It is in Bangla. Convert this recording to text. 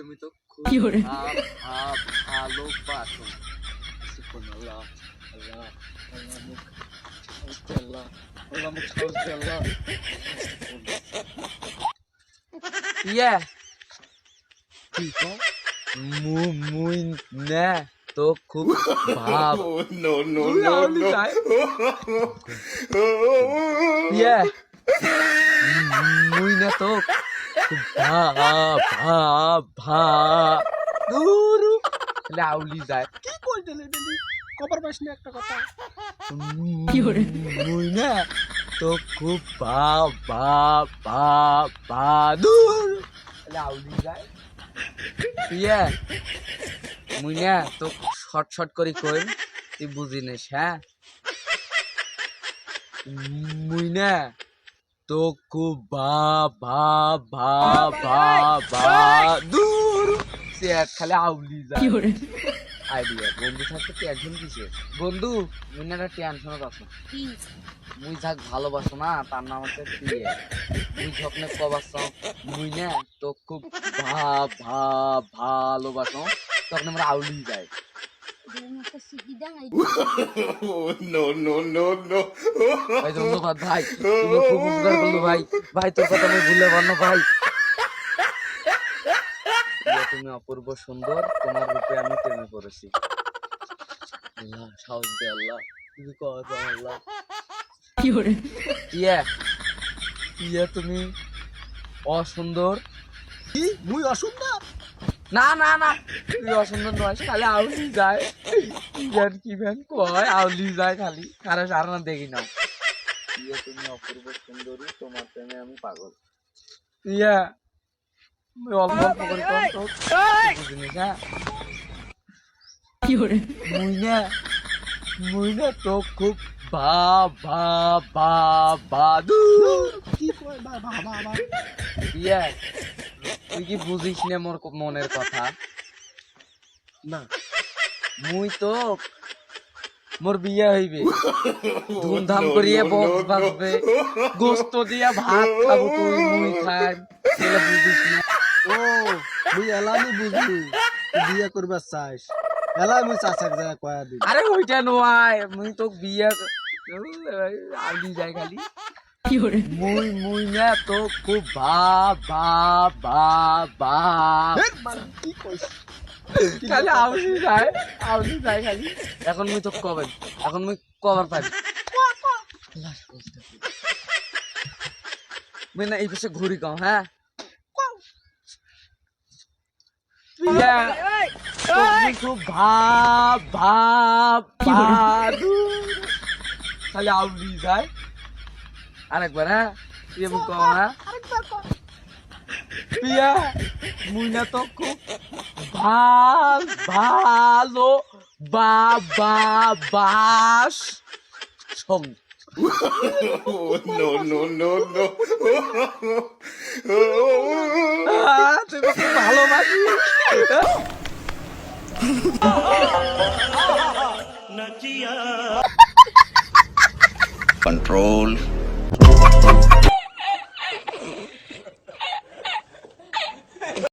আমি তো খুব কি করে? ভালোবাসো। আল্লাহ আল্লাহ আল্লাহ মুখ আল্লাহ আল্লাহ মুখ আল্লাহ ইয়া কি কও মুই না তো খুব ভাব No, no, no, no. ইয়া মুই না তো খুব দূরু লাউলি যায় কি কই দিলি দিলি কবার পাস না একটা কথা কি করে? মুই না তো খুব দূর লাউলি যায় ইয়া মুই না তো শর্ট শর্ট করে কই তুই বুঝি নিস হ্যাঁ মুই না তো খুব দূর সে খালি আউলি যায় কি করে? আইডিয়া বন্ধু থাকতে টেনশন কিসে বন্ধু মুই না টেনশনত আছো মুই যাক ভালোবাসো না তার নাম হচ্ছে প্রিয়া মুই স্বপ্নে কবাস মুই না তো খুব ভালোবাসো তখন আমরা আউলি যায় No, no, no, no. ভাই ধন্যবাদ ভাই তুমি খুব উপকার করলো ভাই ভাই তোর কথা আমি ভুলে পারলো ভাই তুমি অপূর্ব সুন্দর তোমার রূপে আমি প্রেমে পড়েছি আল্লাহ সাহস দে আল্লাহ তুমি কথা আল্লাহ কি করে? ইয়া তুমি অসুন্দর কি মুই অসুন্দর না না না তুই অসুন্দর নয় খালি আউলি যায় কি ভ্যান কয় আউলি যায় খালি কারো সারা না দেখি না ইয়া তুমি অপূর্ব সুন্দরী তোমার প্রেমে আমি পাগল ইয়া তুমি অল্প অল্প করে কম তো বুঝিনি না কি করে? মুই না তো খুব বাদু কি কই বাবা বাবা ইয়া তুই কি বুঝিস না মোর মনের কথা না মুই তো মোর বিয়ে হইবে ধুমধাম করিয়ে বক্স বাজবে গোস্ত দিয়া ভাত খাবো তুই মুই খাই এগুলা বুঝিস না ও মুই এলানি বুঝলি তুই বিয়ে করবার চাইস এলাই মুই চাচাক যায় কয়া দিই আরে ওইটা নয় মুই তো বিয়ে আউলি যাই খালি কি করে? মুই না তো খুব কি কইস খালি আউলি যায় খালি এখন মুই তো কবে এখন মুই কবার পাবি মুই না এই পাশে ঘুরি গাও হ্যাঁ তুমি খুব খালি আউলি যায় আরেকবার হ্যাঁ তুই মুখ কম হ্যাঁ পিয়া মুই না তো খুব ভালো বাস song No, no, no, no. তুই খুব ভালোবাসি Control.